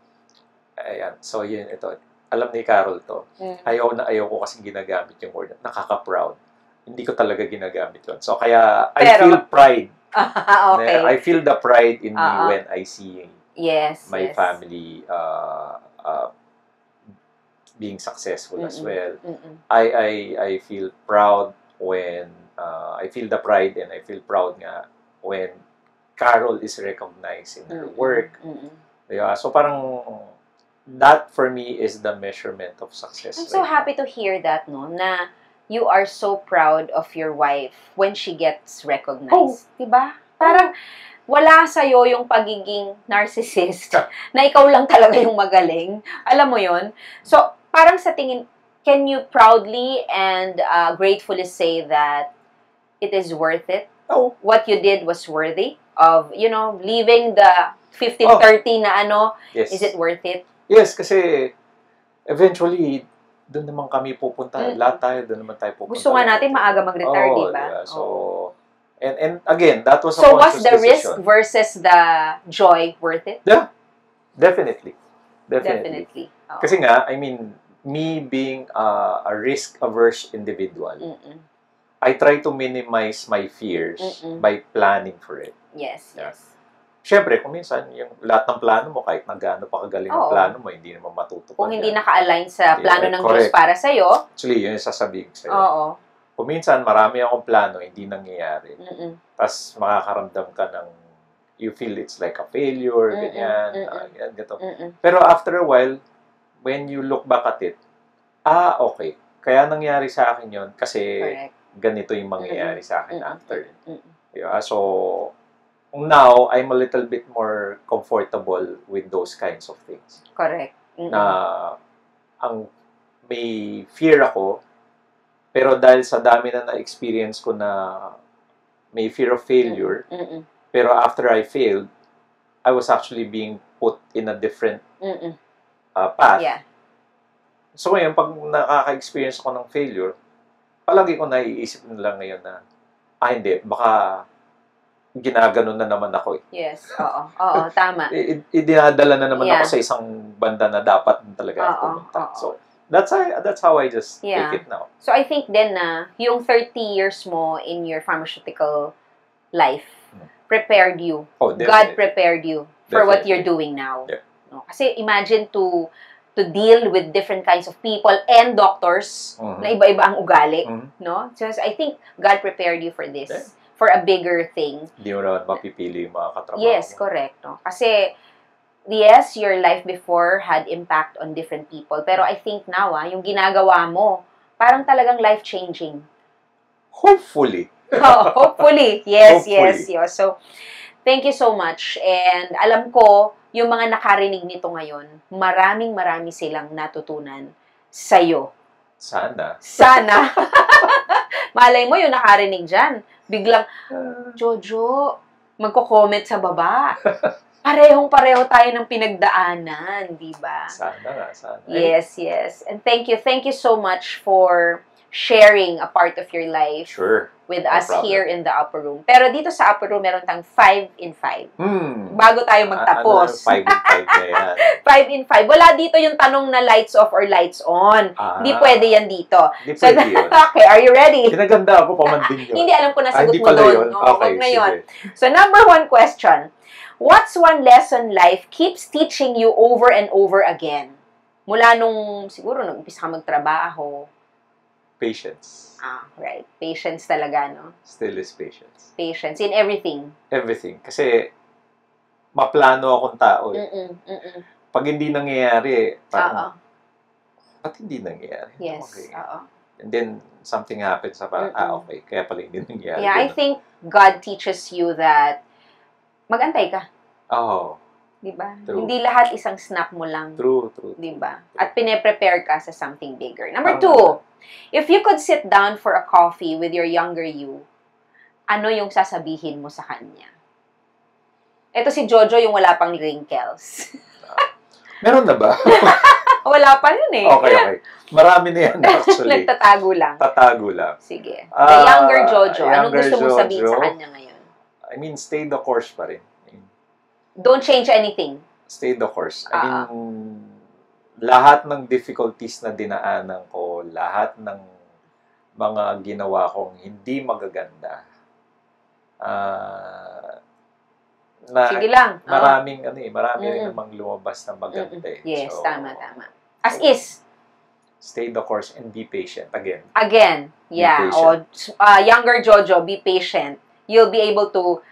Speaker 2: ayan. So, yun, ito. Alam ni Carol to. Ayaw ko kasi ginagamit yung word. Nakaka-proud. Hindi ko talaga ginagamit yun. So, kaya, I feel pride.
Speaker 1: Okay.
Speaker 2: I feel the pride in me when I see my family being successful as well. I feel proud when I feel the pride and I feel proud nga when Carol is recognized in her work. Yeah, so parang that for me is the measurement of success.
Speaker 1: I'm so happy to hear that, no, na you are so proud of your wife when she gets recognized. Diba? Parang wala sa'yo yung pagiging narcissist na ikaw lang talaga yung magaling. Alam mo yon. So, parang sa tingin, can you proudly and gratefully say that it is worth it? What you did was worthy of, leaving the 15-30 na
Speaker 2: yes.
Speaker 1: Is it worth it?
Speaker 2: Yes, kasi eventually, doon naman kami pupunta. Lahat tayo, doon naman tayo pupunta.
Speaker 1: Gusto nga natin maaga mag-retire, diba?
Speaker 2: Yeah. So, and again, that was a
Speaker 1: so
Speaker 2: conscious
Speaker 1: was the
Speaker 2: decision.
Speaker 1: Risk versus the joy worth it?
Speaker 2: Yeah, definitely.
Speaker 1: Kasi
Speaker 2: nga, I mean, me being a risk-averse individual, I try to minimize my fears by planning for it.
Speaker 1: Yes.
Speaker 2: syempre, kung minsan, yung lahat ng plano mo, kahit na gaano pa kagaling ang
Speaker 1: Oo.
Speaker 2: plano mo, hindi naman matutupad
Speaker 1: Kung hindi
Speaker 2: yan.
Speaker 1: naka-align sa plano ng Diyos
Speaker 2: Correct.
Speaker 1: para sa'yo,
Speaker 2: Actually, yun yung sasabihin ko sa'yo.
Speaker 1: oo.
Speaker 2: Kung minsan, marami akong plano, hindi nangyayari. Tapos, makakaramdam ka ng, you feel it's like a failure, ganyan, ganito. Pero after a while, when you look back at it, okay. Kaya nangyari sa akin yun, kasi ganito yung mangyayari sa akin after. Yeah, so, now, I'm a little bit more comfortable with those kinds of things.
Speaker 1: Correct.
Speaker 2: Na, may fear ako, pero dahil sa dami na na-experience ko na may fear of failure, pero after I failed, I was actually being put in a different path.
Speaker 1: Yeah.
Speaker 2: So ngayon, pag nakaka-experience ako ng failure, palagi ko naiisip na lang ngayon na, hindi, baka ginaganon na naman ako.
Speaker 1: Yes, oo, tama.
Speaker 2: Idinadala na naman ako sa isang banda na dapat talaga ako pumunta. So, that's how I just take it now.
Speaker 1: So, I think then na yung 30 years mo in your pharmaceutical life prepared you. God prepared you for what you're doing now.
Speaker 2: Yeah.
Speaker 1: No? Kasi imagine to deal with different kinds of people and doctors na iba-iba ang ugali. No? So, I think God prepared you for this.
Speaker 2: Yeah.
Speaker 1: For a bigger thing.
Speaker 2: Hindi mo naman mapipili yung mga katrabaho.
Speaker 1: Yes, correct. No? Kasi, yes, your life before had impact on different people. Pero I think now, yung ginagawa mo, parang talagang life-changing.
Speaker 2: Hopefully.
Speaker 1: Hopefully. Yes,
Speaker 2: Hopefully.
Speaker 1: yes. So, thank you so much. And alam ko, yung mga nakarinig nito ngayon, marami silang natutunan sa'yo.
Speaker 2: Sana.
Speaker 1: Malay mo yung nakarinig dyan. Biglang, Jojo, magko-comment sa baba. Parehong-pareho tayo ng pinagdaanan, di ba?
Speaker 2: Sana.
Speaker 1: Yes. And thank you so much for sharing a part of your life with us here in the upper room. Pero dito sa upper room, meron tayong 5 in 5. Bago tayo magtapos.
Speaker 2: 5 in 5 na yan.
Speaker 1: 5 in 5. Wala dito yung tanong na lights off or lights on. Hindi pwede yan dito.
Speaker 2: Hindi pwede yun.
Speaker 1: Okay, are you ready?
Speaker 2: Kinaganda ako, pamanding yun.
Speaker 1: Hindi alam ko na sagot mo
Speaker 2: doon.
Speaker 1: Yun. Okay, na yun. So, number 1 question. What's one lesson life keeps teaching you over and over again? Mula nung, siguro, nag-umpisa ka magtrabaho.
Speaker 2: Patience.
Speaker 1: Right. Patience talaga, no?
Speaker 2: Still is patience.
Speaker 1: Patience in everything.
Speaker 2: Everything. Kasi, maplano akong tao. Pag hindi nangyayari, parang, ba't hindi nangyayari?
Speaker 1: Yes.
Speaker 2: Okay. And then, something happens sa parang, okay, kaya pala hindi nangyayari.
Speaker 1: Yeah, I think God teaches you that mag-antay ka. Diba?
Speaker 2: True.
Speaker 1: Hindi lahat isang snap mo lang.
Speaker 2: True.
Speaker 1: Diba? At pine-prepare ka sa something bigger. Number 2, if you could sit down for a coffee with your younger you, ano yung sasabihin mo sa kanya? Ito si Jojo yung wala pang wrinkles.
Speaker 2: Meron na ba?
Speaker 1: Wala pa yun eh.
Speaker 2: Okay. Marami na yan actually.
Speaker 1: Nagtatago lang.
Speaker 2: Tatago lang.
Speaker 1: Sige. The younger Jojo, anong gusto mong sabihin sa kanya ngayon?
Speaker 2: I mean, stay the course pa rin.
Speaker 1: Don't change anything.
Speaker 2: Stay the course. I mean, lahat ng difficulties na dinaanan ko, lahat ng mga ginawa kong hindi magaganda,
Speaker 1: sige lang.
Speaker 2: Marami rin namang lumabas na maganda eh.
Speaker 1: Yes, so, tama. As is.
Speaker 2: Stay the course and be patient.
Speaker 1: Again, yeah. Younger Jojo, be patient. You'll be able to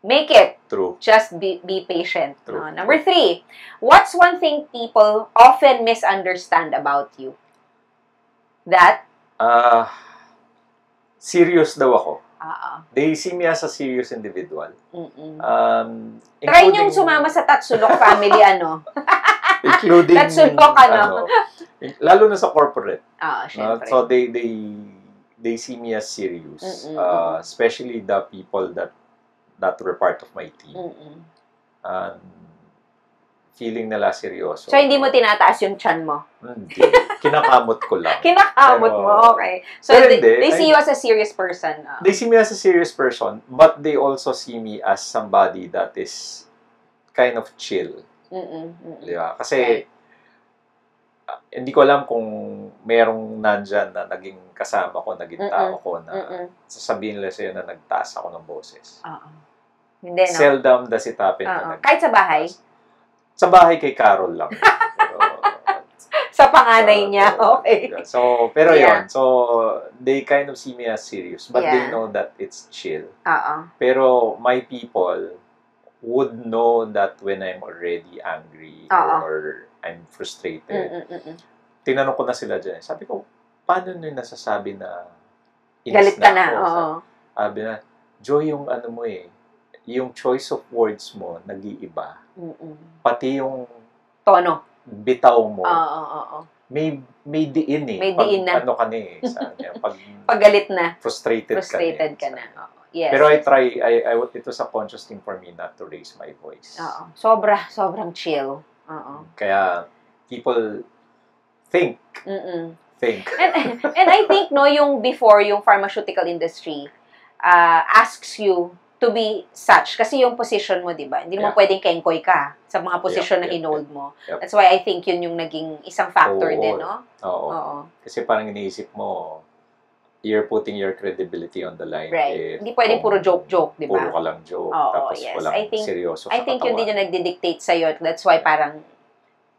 Speaker 1: make it.
Speaker 2: True.
Speaker 1: Just be patient.
Speaker 2: True.
Speaker 1: Number 3, what's one thing people often misunderstand about you? That?
Speaker 2: Serious daw ako.
Speaker 1: They
Speaker 2: see me as a serious individual.
Speaker 1: Try niyong sumama sa Tatsulok family,
Speaker 2: including
Speaker 1: Tatsulok,
Speaker 2: lalo na sa corporate.
Speaker 1: Syempre.
Speaker 2: So they see me as serious. Especially the people that were part of my team. Feeling nila seryoso.
Speaker 1: So, hindi mo tinataas yung tiyan mo?
Speaker 2: Hindi. Kinakamot ko lang.
Speaker 1: Kinakamot mo, okay. So, they see you as a serious person.
Speaker 2: They see me as a serious person, but they also see me as somebody that is kind of chill. Diba? Kasi, hindi ko alam kung merong nandyan na naging kasama ko, naging tao ko, na sasabihin nila sa'yo na nagtaas ako ng boses.
Speaker 1: Hindi, no?
Speaker 2: Seldom does it happen na
Speaker 1: Kahit sa bahay?
Speaker 2: Sa bahay kay Carol lang.
Speaker 1: Sa panganay niya, okay.
Speaker 2: So, pero yun. So, they kind of see me as serious. But they know that it's chill. Pero my people would know that when I'm already angry or I'm frustrated. Tinanong ko na sila dyan. Sabi ko, paano nyo nasasabi na
Speaker 1: galit ka na?
Speaker 2: Sabi na, Joy, yung ano mo yung choice of words mo, nag-iiba. Pati yung
Speaker 1: tono.
Speaker 2: Bitaw mo. May diin
Speaker 1: May diin na.
Speaker 2: Ano ka
Speaker 1: pag galit na.
Speaker 2: Frustrated
Speaker 1: ka na. Yes.
Speaker 2: Pero it was a conscious thing for me not to raise my voice.
Speaker 1: Sobrang chill.
Speaker 2: Kaya, people think.
Speaker 1: And I think, no, yung before, yung pharmaceutical industry asks you to be such. Kasi yung position mo, di ba? Hindi mo pwedeng kengkoy ka sa mga position na hinold mo. That's why I think yun yung naging isang factor din, no?
Speaker 2: Oo. Kasi parang iniisip mo, you're putting your credibility on the line.
Speaker 1: Right. Hindi pwedeng puro joke-joke, di ba?
Speaker 2: Puro ka lang joke. Tapos walang seryoso sa katawan.
Speaker 1: I think yun din yung nagdi-dictate sa'yo. That's why parang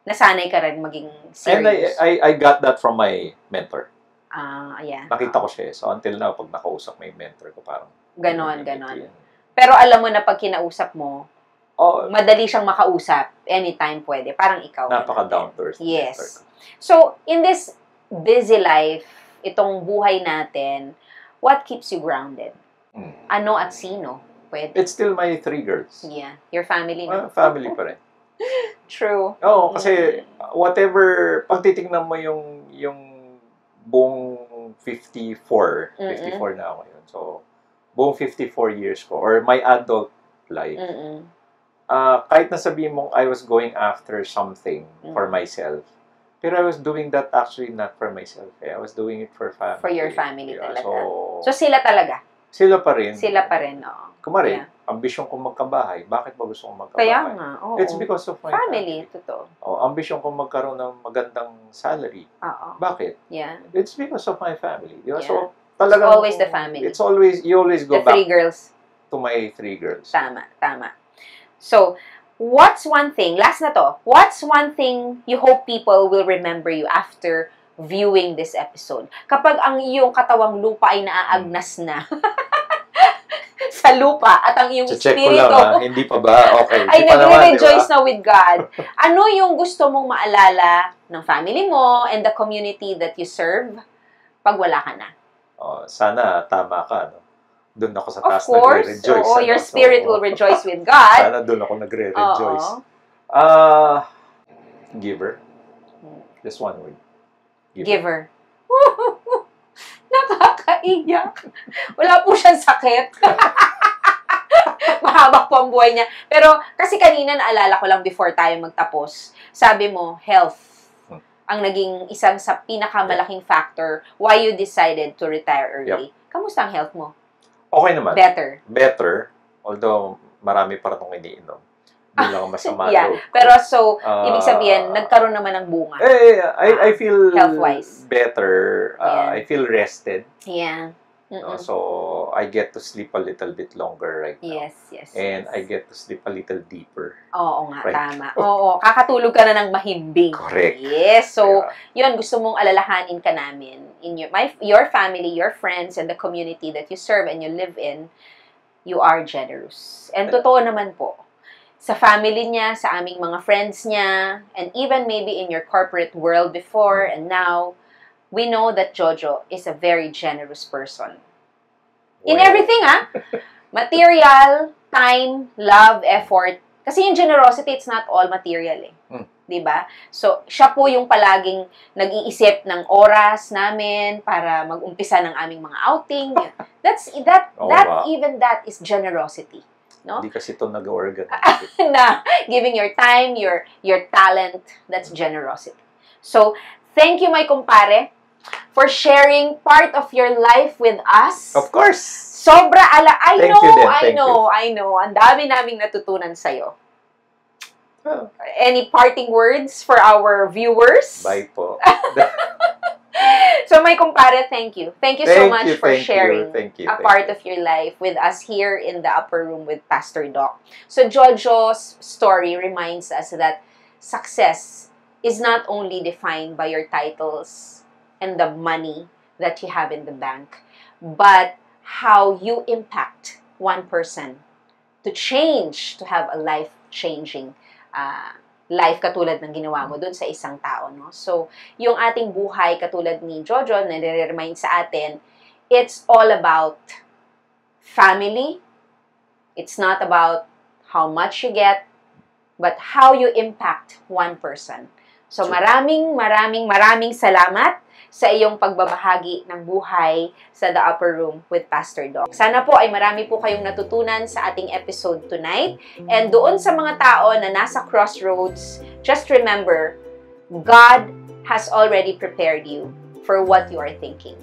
Speaker 1: nasanay ka rin maging serious.
Speaker 2: And I got that from my mentor. Nakita ko siya. So until now, pag nakausap may mentor ko, parang
Speaker 1: ganon. Pero alam mo na pag kinausap mo, madali siyang makausap. Anytime pwede. Parang ikaw.
Speaker 2: Napaka-down to earth.
Speaker 1: Yes. So, in this busy life, itong buhay natin, what keeps you grounded? Ano at sino? Pwede.
Speaker 2: It's still my 3 girls.
Speaker 1: Yeah. Your family, no?
Speaker 2: Family pa rin.
Speaker 1: True.
Speaker 2: Kasi whatever, pag titignan mo yung buong 54 na ako yun. So, buong 54 years ko, or my adult life, kahit nasabihin mong I was going after something for myself, pero I was doing that actually not for myself. I was doing it for family.
Speaker 1: For your family talaga.
Speaker 2: So
Speaker 1: sila talaga?
Speaker 2: Sila pa rin.
Speaker 1: Oo.
Speaker 2: Kumari, ambisyon kong magkabahay. Bakit ba gusto kong magkabahay?
Speaker 1: Kaya nga, oo.
Speaker 2: It's because of my family.
Speaker 1: Totoo.
Speaker 2: Ambisyon kong magkaroon ng magandang salary. Bakit?
Speaker 1: Yeah.
Speaker 2: It's because of my family. Di ba?
Speaker 1: Yeah.
Speaker 2: So, talagang,
Speaker 1: it's always the family.
Speaker 2: You always go back.
Speaker 1: The 3 girls.
Speaker 2: To my 3 girls.
Speaker 1: Tama. So, what's one thing, last na to, what's one thing you hope people will remember you after viewing this episode? Kapag ang iyong katawang lupa ay naaagnas na sa lupa at ang iyong espiritu
Speaker 2: hindi pa ba? Okay.
Speaker 1: Ay nagre-rejoice na with God. Ano yung gusto mong maalala ng family mo and the community that you serve pag wala ka na?
Speaker 2: Sana tama ka, no? Doon ako sa taas
Speaker 1: nagre-rejoice. Of course. Your spirit will rejoice with God.
Speaker 2: Sana doon ako nagre-rejoice. Giver. Just one word.
Speaker 1: Giver. Nakakaiyak. Wala po siyang sakit. Mahaba po ang buhay niya. Pero, kasi kanina naalala ko lang before tayo magtapos, sabi mo, health ang naging isang sa pinakamalaking factor why you decided to retire early. Kamusta ang health mo?
Speaker 2: Okay naman.
Speaker 1: Better.
Speaker 2: Although, marami pa itong iniinom. Hindi lang masama.
Speaker 1: Pero so, ibig sabihin, nagkaroon naman ng bunga.
Speaker 2: I feel
Speaker 1: health-wise
Speaker 2: better. I feel rested.
Speaker 1: Yeah.
Speaker 2: So, I get to sleep a little bit longer right now.
Speaker 1: Yes.
Speaker 2: And I get to sleep a little deeper.
Speaker 1: Oo nga, tama. Oo, kakatulog ka na ng mahimbing.
Speaker 2: Correct.
Speaker 1: Yes. So, yun, gusto mong alalahanin ka namin. In your family, your friends, and the community that you serve and you live in, you are generous. And totoo naman po. Sa family niya, sa aming mga friends niya, and even maybe in your corporate world before and now, we know that Jojo is a very generous person. In everything, material, time, love, effort. Kasi yung generosity, it's not all material Diba? So, siya po yung palaging nag-iisip ng oras namin para mag-umpisa ng aming mga outing. Even that is generosity. No?
Speaker 2: Hindi kasi ito nag-organize.
Speaker 1: Na giving your time, your talent, that's generosity. So, thank you, my kumpare, for sharing part of your life with us.
Speaker 2: Of course.
Speaker 1: Sobra I know. Ang dami naming natutunan sa'yo. Any parting words for our viewers?
Speaker 2: Bye po.
Speaker 1: So, my kumpare, thank you. Thank you so much for sharing a part of your life with us here in the upper room with Pastor Doc. So, Jojo's story reminds us that success is not only defined by your titles and the money that you have in the bank, but how you impact one person to change, to have a life-changing life katulad ng ginawa mo dun sa isang tao, no? So, yung ating buhay katulad ni Jojo na nire-remind sa atin, it's all about family. It's not about how much you get, but how you impact one person. So, maraming salamat sa iyong pagbabahagi ng buhay sa The Upper Room with Pastor Doc. Sana po ay marami po kayong natutunan sa ating episode tonight. And doon sa mga tao na nasa crossroads, just remember, God has already prepared you for what you are thinking.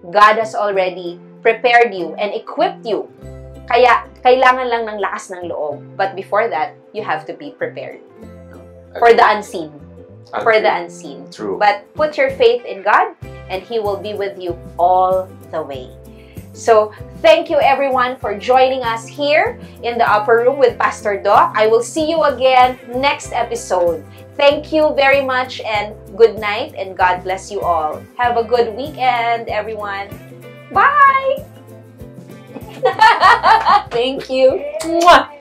Speaker 1: God has already prepared you and equipped you. Kaya, kailangan lang ng lakas ng loob. But before that, you have to be prepared for the unseen. For the unseen.
Speaker 2: True.
Speaker 1: But put your faith in God, and He will be with you all the way. So, thank you everyone for joining us here in the Upper Room with Pastor Doc. I will see you again next episode. Thank you very much, and good night, and God bless you all. Have a good weekend, everyone. Bye! Thank you. Mwah!